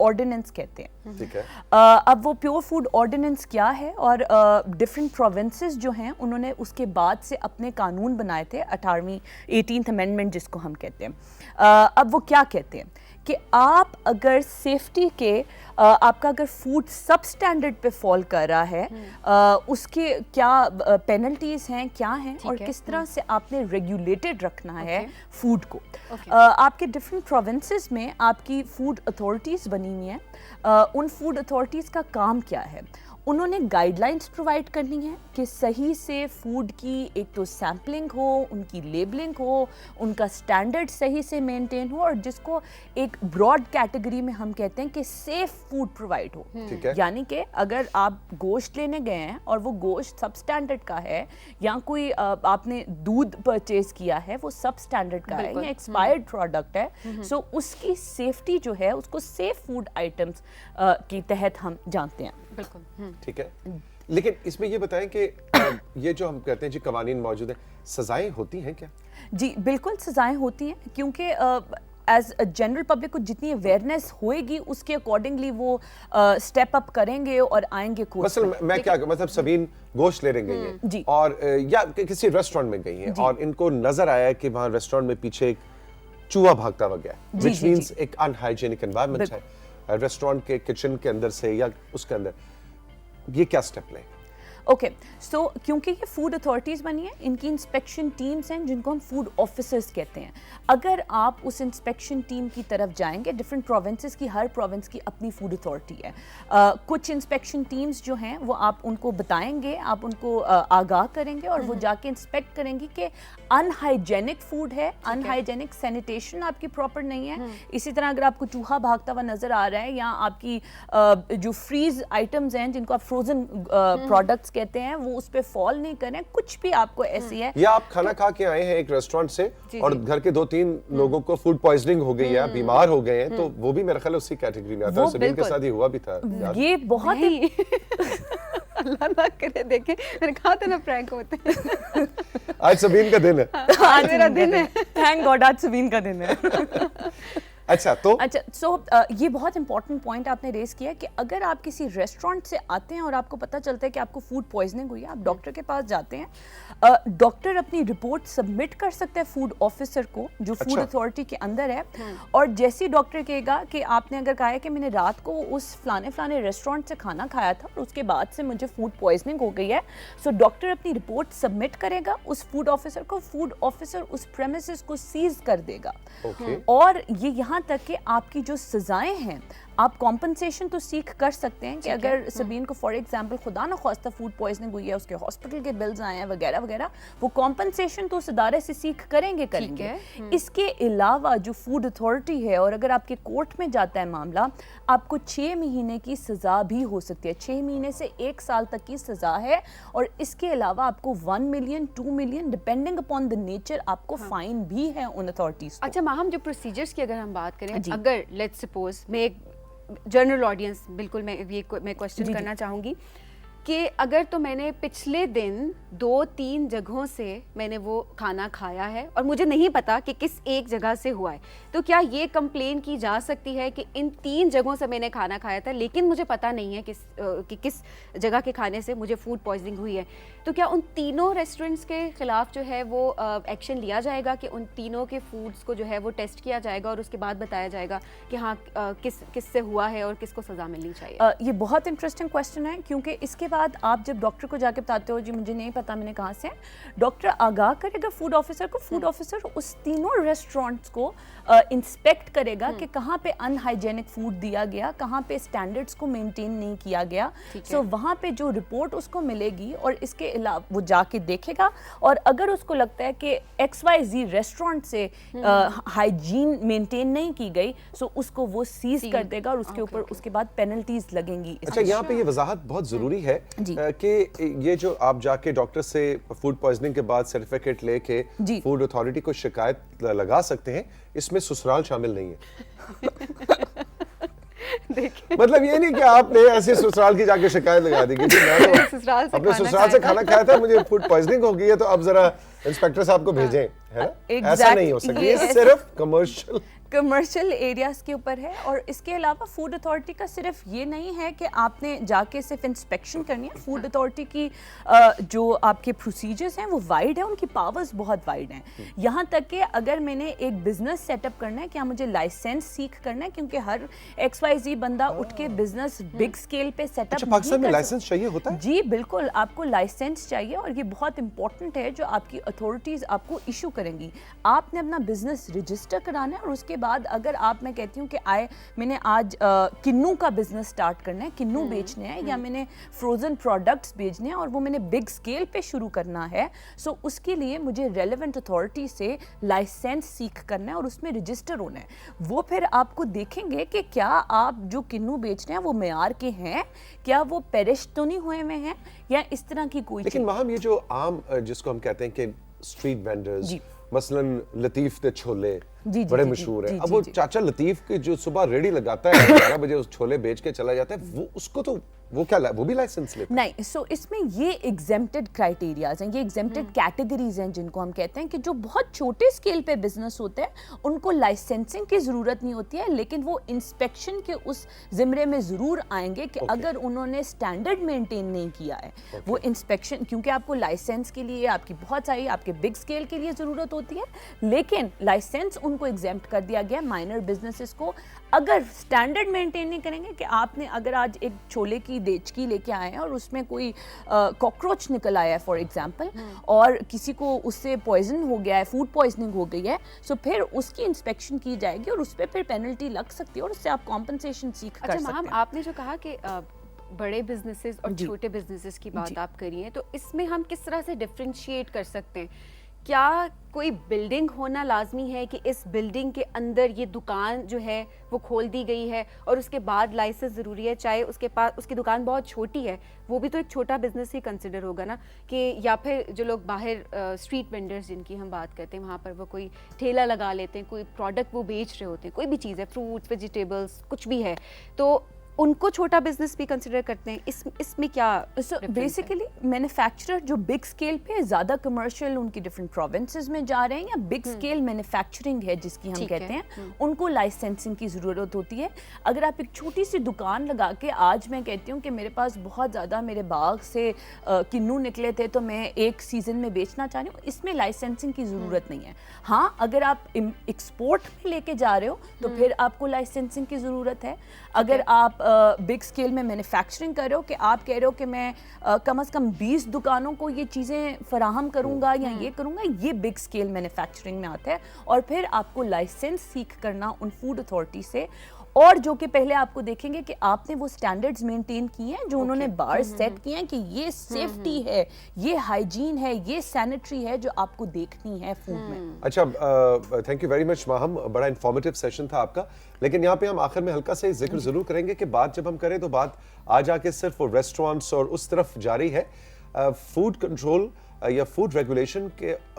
Ordinance کہتے ہیں. ٹھیک ہے. اب وہ پیور فوڈ آرڈیننس کیا ہے, اور ڈفرینٹ پروونسز جو ہیں انہوں نے اس کے بعد سے اپنے قانون بنائے تھے, 18th امینڈمنٹ جس کو ہم کہتے ہیں. اب وہ کیا کہتے ہیں کہ آپ اگر سیفٹی کے آپ کا اگر فوڈ سب سٹینڈرڈ پہ فال کر رہا ہے, اس کے کیا پینلٹیز ہیں, کیا ہیں, اور کس طرح سے آپ نے ریگولیٹڈ رکھنا ہے فوڈ کو. آپ کے ڈفرینٹ پروونسز میں آپ کی فوڈ اتھارٹیز بنی ہوئی ہیں. ان فوڈ اتھارٹیز کا کام کیا ہے, انہوں نے گائیڈ لائنس پرووائڈ کرنی ہے کہ صحیح سے فوڈ کی ایک تو سیمپلنگ ہو, ان کی لیبلنگ ہو, ان کا سٹینڈرڈ صحیح سے مینٹین ہو, اور جس کو ایک براڈ کیٹیگری میں ہم کہتے ہیں کہ سیف فوڈ پرووائڈ ہو. یعنی کہ اگر آپ گوشت لینے گئے ہیں اور وہ گوشت سب سٹینڈرڈ کا ہے, یا کوئی آپ نے دودھ پرچیز کیا ہے وہ سب سٹینڈرڈ کا ہے یا ایکسپائرڈ پروڈکٹ ہے, سو اس کی سیفٹی جو ہے اس کو سیف فوڈ آئٹمس کے تحت ہم جانتے ہیں. بالکل. ٹھیک ہے. لیکن اس میں یہ بتائیں کہ یہ جو ہم کہتے ہیں جی قوانین موجود ہیں, سزائیں ہوتی ہیں کیا؟ جی بالکل سزائیں ہوتی ہیں, کیونکہ ایز جنرل پبلک کو جتنی اویئرنیس ہوئے گی اس کے اکارڈنگلی وہ اسٹیپ اپ کریں گے اور آئیں گے. مثلا میں کیا مطلب سبین گوشت لینے گئی ہیں اور یا کسی ریسٹورینٹ میں گئی ہیں اور ان کو نظر آیا ہے کہ وہاں ریسٹورینٹ میں پیچھے ایک چوہا بھاگتا ہوا گیا, which means ایک انہائیجینک انوائرمنٹ ہے ریسٹورینٹ کے کچن کے اندر سے یا اس کے اندر, یہ کیا سٹیپ لیں؟ اوکے, سو کیونکہ یہ فوڈ اتھارٹیز بنی ہیں, ان کی انسپیکشن ٹیمز ہیں جن کو ہم فوڈ آفیسرز کہتے ہیں. اگر آپ اس انسپیکشن ٹیم کی طرف جائیں گے, ڈفرینٹ پروونسز کی, ہر پروونس کی اپنی فوڈ اتھارٹی ہے. کچھ انسپیکشن ٹیمز جو ہیں وہ آپ ان کو بتائیں گے, آپ ان کو آگاہ کریں گے, اور وہ جا کے انسپیکٹ کریں گے کہ انہائیجینک فوڈ ہے, انہائیجینک سینیٹیشن آپ کی پراپر نہیں ہے. اسی طرح اگر آپ کو چوہا بھاگتا ہوا نظر آ رہا ہے, یا آپ کی جو فریز آئٹمز ہیں جن کو آپ فروزن پروڈکٹس کہتے ہیں وہ اس پہ فال نہیں کریں, کچھ بھی آپ کو ایسی ہے. یا آپ کھانا کھا کے آئے ہیں ایک ریسٹورینٹ سے اور گھر کے 2-3 لوگوں کو فوڈ پوائزننگ ہو گئی ہے, بیمار ہو گئے ہیں, تو وہ بھی میرا خیال اسی کیٹیگری میں آتا ہے. سبین کے ساتھ یہ ہوا بھی تھا. یہ بہت اللہ نہ کرے, دیکھیں میں نے کہا تھا نا پرینک ہوتے ہیں. آج سبین کا دن ہے, آج میرا دن ہے, تھینک گاڈ آج سبین کا دن ہے. اچھا سو یہ بہت امپورٹنٹ پوائنٹ آپ نے ریز کیا کہ اگر آپ کسی ریسٹورینٹ سے آتے ہیں اور آپ کو پتہ چلتا ہے کہ آپ کو فوڈ پوائزننگ ہوئی ہے, آپ ڈاکٹر کے پاس جاتے ہیں, ڈاکٹر اپنی رپورٹ سبمٹ کر سکتا ہے فوڈ آفیسر کو جو فوڈ اتھارٹی کے اندر ہے, اور جیسی ڈاکٹر کہے گا کہ آپ نے اگر کہا ہے کہ میں نے رات کو اس فلانے ریسٹورینٹ سے کھانا کھایا تھا اور اس کے بعد سے مجھے فوڈ پوائزننگ ہو گئی ہے, سو ڈاکٹر اپنی رپورٹ سبمٹ کرے گا اس فوڈ آفیسر کو, فوڈ آفیسر اس پریمیسز کو سیز کر دے گا. اور یہ یہاں تک کہ آپ کی جو سزائیں ہیں, آپ کمپنسیشن تو سیکھ کر سکتے ہیں کہ اگر سبین کو فار ایگزامپل خدا نہ خواستہ فوڈ پوائزننگ ہوئی ہے, اس کے ہاسپٹل کے بلز آئے ہیں وغیرہ وغیرہ, وہ کمپنسیشن تو اس ادارے سے سیکھ کریں گے. اس کے علاوہ جو فوڈ اتھارٹی ہے, اور اگر آپ کے کورٹ میں جاتا ہے معاملہ, آپ کو 6 مہینے کی سزا بھی ہو سکتی ہے, 6 مہینے سے 1 سال تک کی سزا ہے, اور اس کے علاوہ آپ کو 1 million 2 million depending upon the nature آپ کو فائن بھی ہے ان اتھارٹیز. اچھا ماہم, جو پروسیجرز کی اگر ہم بات کریں, اگر لیٹس سپوز میں ایک جنرل آڈینس, بالکل میں کوشچن کرنا چاہوں گی کہ اگر تو میں نے پچھلے دن 2-3 جگہوں سے میں نے وہ کھانا کھایا ہے اور مجھے نہیں پتا کہ کس ایک جگہ سے ہوا ہے, تو کیا یہ کمپلین کی جا سکتی ہے کہ ان 3 جگہوں سے میں نے کھانا کھایا تھا لیکن مجھے پتا نہیں ہے کہ کس جگہ کے کھانے سے مجھے فوڈ پوائزننگ ہوئی ہے, تو کیا ان تینوں ریسٹورنٹس کے خلاف جو ہے وہ ایکشن لیا جائے گا کہ ان تینوں کے فوڈس کو جو ہے وہ ٹیسٹ کیا جائے گا اور اس کے بعد بتایا جائے گا کہ ہاں کس سے ہوا ہے اور کس کو سزا ملنی چاہیے؟ یہ بہت انٹرسٹنگ کویسچن ہے, کیونکہ اس کے بعد آپ جب ڈاکٹر کو جا کے بتاتے ہو جی مجھے نہیں پتا میں نے کہاں سے, ڈاکٹر آگاہ کرے گا فوڈ آفیسر کو, فوڈ آفیسر اس تینوں ریسٹورینٹس کو انسپیکٹ کرے گا کہ کہاں پہ انہائیجینک فوڈ دیا گیا, کہاں پہ اسٹینڈرڈس کو مینٹین نہیں کیا گیا. سو وہاں پہ جو رپورٹ اس کو ملے گی, اور اس کے علاوہ وہ جا کے دیکھے گا, اور اگر اس کو لگتا ہے کہ XYZ ریسٹورینٹ سے ہائیجین مینٹین نہیں کی گئی, سو اس کو وہ سیز کر دے گا, اور اس کے اوپر اس کے بعد پینلٹیز لگیں گی. اچھا, یہاں پہ یہ وضاحت بہت ضروری ہے کہ یہ جو آپ جا کے ڈاکٹر سے فوڈ پوائزننگ کے بعد سرٹیفکیٹ لے کے فوڈ اتھارٹی کو شکایت لگا سکتے ہیں, اس میں سسرال شامل نہیں ہے. مطلب یہ نہیں کہ آپ نے ایسے سسرال کی جا کے شکایت لگا دی کہ میں اپنے سسرال سے کھانا کھایا تھا, مجھے فوڈ پوائزننگ ہو گئی ہے, تو اب ذرا انسپیکٹر صاحب کو بھیجیں, ہے نا, ایسا نہیں ہو سکتا. یہ صرف کمرشل ایریاز کے اوپر ہے. اور اس کے علاوہ فوڈ اتھارٹی کا صرف یہ نہیں ہے کہ آپ نے جا کے صرف انسپیکشن کرنی ہے. فوڈ اتھارٹی کی جو آپ کے پروسیجرز ہیں وہ وائڈ ہیں, ان کی پاورز بہت وائڈ ہیں. یہاں تک کہ اگر میں نے ایک بزنس سیٹ اپ کرنا ہے, کیا مجھے لائسنس سیکھ کرنا ہے, کیونکہ ہر XYZ بندہ اٹھ کے بزنس بگ اسکیل پہ سیٹ اپ پاکستان میں لائسنس چاہیے ہوتا ہے؟ جی بالکل, آپ کو لائسنس چاہیے, اور یہ بہت امپورٹنٹ ہے جو آپ کی اتھارٹیز آپ کو ایشو کریں گی. آپ نے اپنا بزنس رجسٹر کرانا ہے, اور اس کے بعد اگر آپ, میں کہتی ہوں کہ میں نے آج کنو کا بزنس سٹارٹ کرنا ہے, کنو بیچنے ہیں, یا میں نے فروزن پروڈکٹس بیچنے ہیں اور وہ میں نے بگ اسکیل پہ شروع کرنا ہے, سو اس کے لیے مجھے ریلیونٹ اتھارٹی سے لائسنس سیکھ کرنا ہے اور اس میں رجسٹر ہونا ہے. وہ پھر آپ کو دیکھیں گے کہ کیا آپ جو کنو بیچ رہے ہیں وہ معیار کے ہیں, کیا وہ پیرش تو نہیں ہوئے میں ہیں, یا اس طرح کی کوئی. لیکن وہاں یہ جو عام جس کو ہم کہتے ہیں کہ اسٹریٹ وینڈرز, مثلاً لطیف دے چھولے بڑے مشہور ہیں, اب وہ چاچا لطیف کے جو صبح ریڈی لگاتا ہے 11 بجے اس چھولے بیچ کے چلا جاتا ہے, وہ اس کو تو وہ کیا وہ بھی لائسنس لیتا ہے؟ نہیں, سو اس میں یہ ایگزیمپٹڈ کرائٹیریاز ہیں, یہ ایگزیمپٹڈ کیٹیگریز ہیں جن کو ہم کہتے ہیں کہ جو بہت چھوٹے اسکیل پہ بزنس ہوتے ہیں ان کو لائسنسنگ کی ضرورت نہیں ہوتی ہے, لیکن وہ انسپیکشن کے اس زمرے میں ضرور آئیں گے کہ اگر انہوں نے اسٹینڈرڈ مینٹین نہیں کیا ہے, وہ انسپیکشن, کیونکہ آپ کو لائسنس کے لیے آپ کی بہت ساری آپ کے بگ اسکیل کے لیے ضرورت ہوتی ہے, لیکن لائسنس ان کو ایگزیمپٹ کر دیا گیا مائنر بزنسز کو. اگر اسٹینڈرڈ مینٹین نہیں کریں گے, کہ آپ نے اگر آج ایک چھولے کی دیچکی لے کے آئے ہیں اور اس میں کوئی کاکروچ نکل آیا ہے فار ایگزامپل, اور کسی کو اس سے پوائزن ہو گیا ہے, فوڈ پوائزننگ ہو گئی ہے, سو پھر اس کی انسپیکشن کی جائے گی اور اس پہ پھر پینلٹی لگ سکتی ہے, اور اس سے آپ کمپنسیشن سیکھ کر سکتے ہیں. اچھا, آپ نے جو کہا کہ بڑے بزنسز اور چھوٹے بزنسز کی بات آپ کریے, تو اس میں ہم کس طرح سے ڈفرینشیٹ کر سکتے ہیں؟ کیا کوئی بلڈنگ ہونا لازمی ہے کہ اس بلڈنگ کے اندر یہ دکان جو ہے وہ کھول دی گئی ہے اور اس کے بعد لائسنس ضروری ہے, چاہے اس کے پاس اس کی دکان بہت چھوٹی ہے, وہ بھی تو ایک چھوٹا بزنس ہی کنسیڈر ہوگا نا, کہ یا پھر جو لوگ باہر اسٹریٹ وینڈرز جن کی ہم بات کرتے ہیں, وہاں پر وہ کوئی ٹھیلا لگا لیتے ہیں, کوئی پروڈکٹ وہ بیچ رہے ہوتے ہیں, کوئی بھی چیز ہے, فروٹس, ویجیٹیبلس, کچھ بھی ہے, تو ان کو چھوٹا بزنس بھی کنسیڈر کرتے ہیں. اس میں کیا بیسیکلی مینوفیکچرر جو بگ اسکیل پہ زیادہ کمرشل ان کی ڈفرینٹ پروونسز میں جا رہے ہیں, یا بگ اسکیل مینوفیکچرنگ ہے جس کی ہم کہتے ہیں, ان کو لائسنسنگ کی ضرورت ہوتی ہے. اگر آپ ایک چھوٹی سی دکان لگا کے, آج میں کہتی ہوں کہ میرے پاس بہت زیادہ میرے باغ سے کنو نکلے تھے تو میں ایک سیزن میں بیچنا چاہ رہی ہوں, اس میں لائسنسنگ کی ضرورت نہیں ہے. ہاں, اگر آپ ایکسپورٹ میں لے کے جا رہے ہو تو پھر آپ کو لائسنسنگ کی ضرورت ہے. اگر آپ بگ اسکیل میں مینوفیکچرنگ کر رہے ہو, کہ آپ کہہ رہے ہو کہ میں کم از کم 20 دکانوں کو یہ چیزیں فراہم کروں گا یا یہ کروں گا, یہ بگ اسکیل مینوفیکچرنگ میں آتا ہے. اور پھر آپ کو لائسنس سیکھ کرنا ان فوڈ اتھارٹی سے, اور جو کہ پہلے آپ کو دیکھیں گے کہ آپ نے وہ سٹینڈرڈز مینٹین کی ہیں, جو انہوں نے بار سیٹ کیے ہیں کہ یہ سیفٹی ہے, یہ ہائیجین ہے, یہ سینیٹری ہے, جو آپ کو دیکھنی ہے فوڈ میں. اچھا, تھینک یو ویری مچ ماہم, بڑا انفارمیٹیو سیشن تھا آپ کا. لیکن یہاں پہ ہم آخر میں ہلکا سے ذکر ضرور کریں گے کہ بات جب ہم کریں تو بات آج آ کے صرف ریسٹورانٹس اور اس طرف جاری ہے. فوڈ کنٹرول یا فوڈ ریگولیشن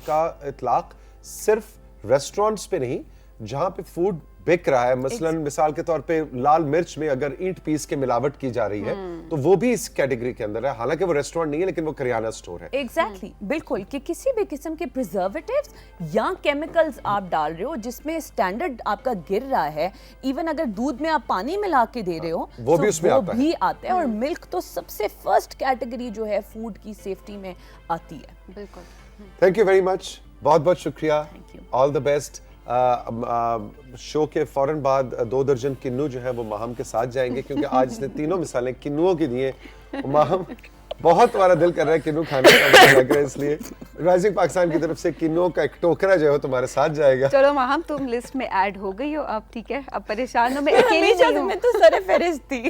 کا اطلاق صرف ریسٹورانٹس پہ نہیں, جہاں پہ فوڈ بک رہا ہے, مثال کے طور پہ لال مرچ میں اگر اینٹ پیس کے ملاوٹ کی جا رہی ہے تو وہ بھی اس کیٹیگری کے اندر ہے, حالانکہ وہ ریسٹورنٹ نہیں ہے لیکن وہ کریانہ سٹور ہے. ایگزیکٹلی, بالکل, کہ کسی بھی قسم کے پریزرویٹیوز یا کیمیکلز آپ ڈال رہے ہو جس میں سٹینڈرڈ آپ کا گر رہا ہے, ایون اگر دودھ میں آپ پانی ملا کے دے رہے ہو وہ بھی اس میں آتا ہے. اور ملک تو سب سے فرسٹ کیٹیگری جو ہے فوڈ کی سیفٹی میں آتی ہے. بالکل. تھینک یو ویری مچ, بہت بہت شکریہ, آل دا بیسٹ. شو کے فوراً بعد 2 درجن کنو جو ہے وہ ماہم کے ساتھ جائیں گے, کیونکہ آج اس نے تینوں مثالیں کنوؤں کی دی ہیں. ماہم, بہت تمہارا دل کر رہا ہے کنو کھانے کا, لگ رہا ہے, اس لیے رائزنگ پاکستان کی طرف سے کنوؤں کا ایک ٹوکرا جو ہے تمہارے ساتھ جائے گا. چلو ماہم, تم لسٹ میں ایڈ ہو گئی ہو اب, ٹھیک ہے, اب پریشان ہو, میں اکیلی نہیں ہوں, میں تو سر فہرست تھی.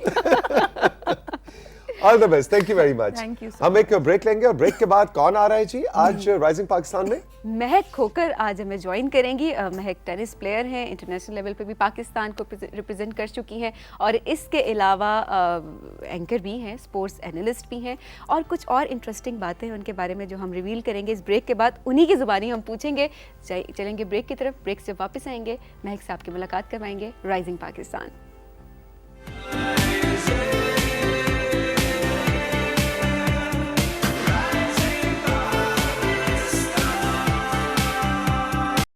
All the best, thank you very much. ہم ایک بریک لیں گے, اور بریک کے بعد کون آ رہا ہے جی آج رائزنگ پاکستان میں؟ مہک کھوکر آج ہمیں جوائن کریں گی. مہک ٹینس پلیئر ہیں, انٹرنیشنل لیول پہ بھی پاکستان کو ریپرزینٹ کر چکی ہیں, اور اس کے علاوہ اینکر بھی ہیں, اسپورٹس اینالسٹ بھی ہیں, اور کچھ اور انٹرسٹنگ باتیں ہیں ان کے بارے میں جو ہم ریویل کریں گے اس بریک کے بعد. انہی کی زبانی ہم پوچھیں گے. چلیں گے بریک کی طرف, بریک سے واپس آئیں گے, مہک سے آپ کی ملاقات کروائیں گے. رائزنگ پاکستان.